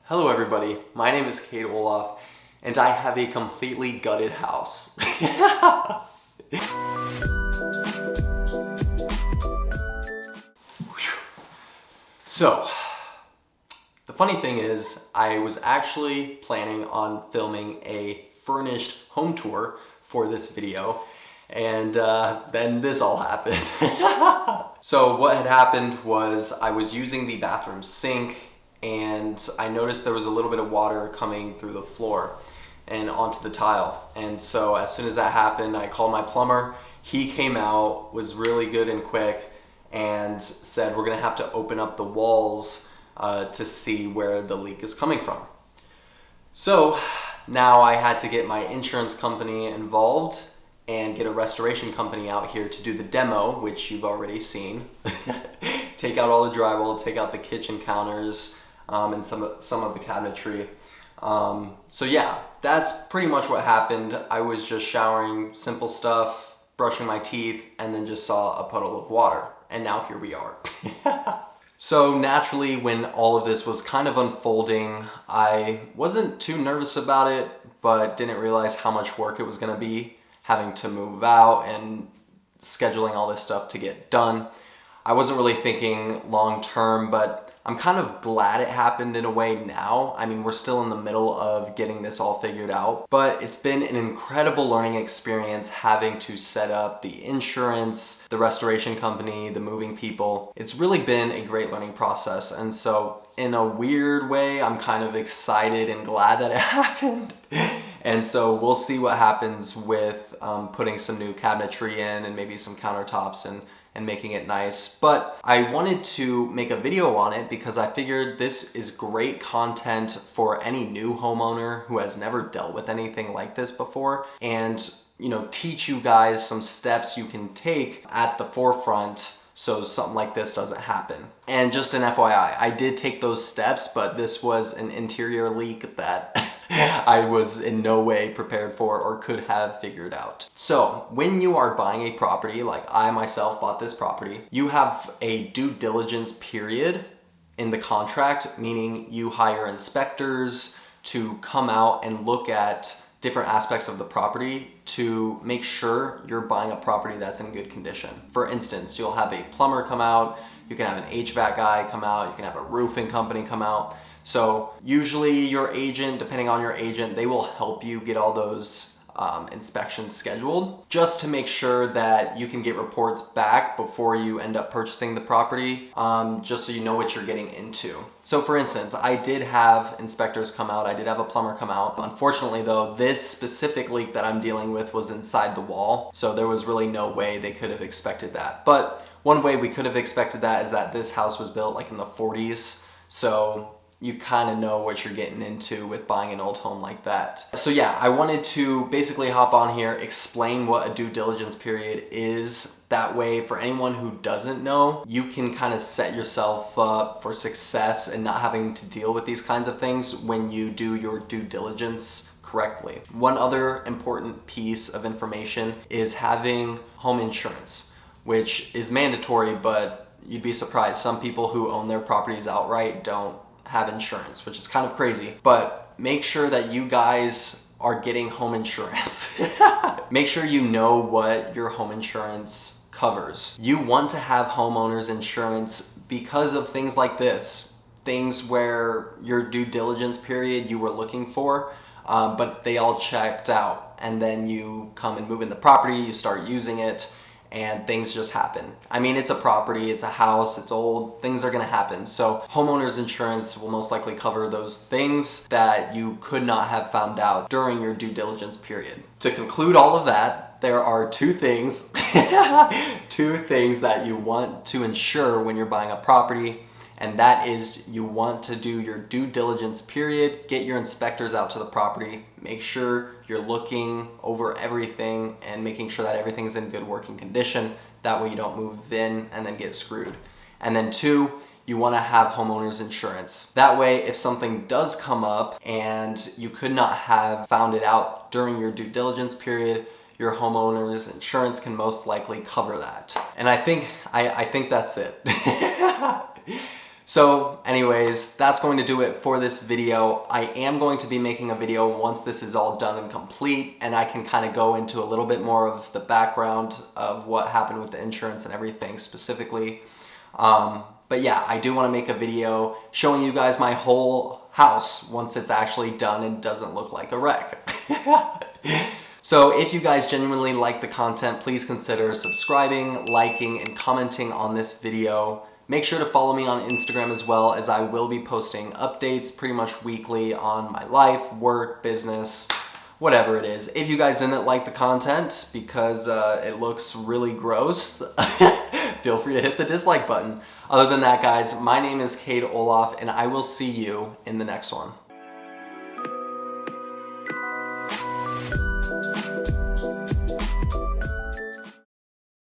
Hello everybody, my name is Cadeolof and I have a completely gutted house. So, the funny thing is I was actually planning on filming a furnished home tour for this video and then this all happened. So what had happened was I was using the bathroom sink and I noticed there was a little bit of water coming through the floor and onto the tile. And so as soon as that happened, I called my plumber. He came out, was really good and quick, and said we're gonna have to open up the walls to see where the leak is coming from. So now I had to get my insurance company involved and get a restoration company out here to do the demo, which you've already seen. Take out all the drywall, take out the kitchen counters, and some of the cabinetry. So yeah, that's pretty much what happened. I was just showering, simple stuff, brushing my teeth, and then just saw a puddle of water. And now here we are. So naturally, when all of this was kind of unfolding, I wasn't too nervous about it, but didn't realize how much work it was gonna be, having to move out and scheduling all this stuff to get done. I wasn't really thinking long term, but I'm kind of glad it happened in a way now. I mean, we're still in the middle of getting this all figured out, but it's been an incredible learning experience having to set up the insurance, the restoration company, the moving people. It's really been a great learning process. And so in a weird way, I'm kind of excited and glad that it happened. And so we'll see what happens with putting some new cabinetry in and maybe some countertops and making it nice. But I wanted to make a video on it because I figured this is great content for any new homeowner who has never dealt with anything like this before, and teach you guys some steps you can take at the forefront so something like this doesn't happen. And just an FYI, I did take those steps, but this was an interior leak that I was in no way prepared for or could have figured out. So when you are buying a property, like I myself bought this property, you have a due diligence period in the contract, meaning you hire inspectors to come out and look at different aspects of the property to make sure you're buying a property that's in good condition. For instance, you'll have a plumber come out, you can have an HVAC guy come out, you can have a roofing company come out. So usually your agent, depending on your agent, they will help you get all those inspections scheduled just to make sure that you can get reports back before you end up purchasing the property, just so you know what you're getting into. So for instance, I did have inspectors come out, I did have a plumber come out. Unfortunately though, this specific leak that I'm dealing with was inside the wall, so there was really no way they could have expected that. But one way we could have expected that is that this house was built like in the 40s, so you kind of know what you're getting into with buying an old home like that. So yeah, I wanted to basically hop on here, explain what a due diligence period is. That way, for anyone who doesn't know, you can kind of set yourself up for success and not having to deal with these kinds of things when you do your due diligence correctly. One other important piece of information is having home insurance, which is mandatory, but you'd be surprised. Some people who own their properties outright don't have insurance, which is kind of crazy. But make sure that you guys are getting home insurance. Make sure you know what your home insurance covers. You want to have homeowners insurance because of things like this. Things where your due diligence period you were looking for, but they all checked out. And then you come and move in the property, you start using it, and things just happen. I mean, it's a property, it's a house, it's old, things are gonna happen. So homeowners insurance will most likely cover those things that you could not have found out during your due diligence period. To conclude all of that, there are two things that you want to ensure when you're buying a property, and that is you want to do your due diligence period, get your inspectors out to the property, make sure you're looking over everything and making sure that everything's in good working condition. That way you don't move in and then get screwed. And then two, you want to have homeowners insurance. That way, if something does come up and you could not have found it out during your due diligence period, your homeowner's insurance can most likely cover that. And I think that's it. So anyways, that's going to do it for this video. I am going to be making a video once this is all done and complete, and I can kind of go into a little bit more of the background of what happened with the insurance and everything specifically. But yeah, I do want to make a video showing you guys my whole house once it's actually done and doesn't look like a wreck. So if you guys genuinely like the content, please consider subscribing, liking, and commenting on this video. Make sure to follow me on Instagram as well, as I will be posting updates pretty much weekly on my life, work, business, whatever it is. If you guys didn't like the content because it looks really gross, feel free to hit the dislike button. Other than that, guys, my name is Cadeolof, and I will see you in the next one.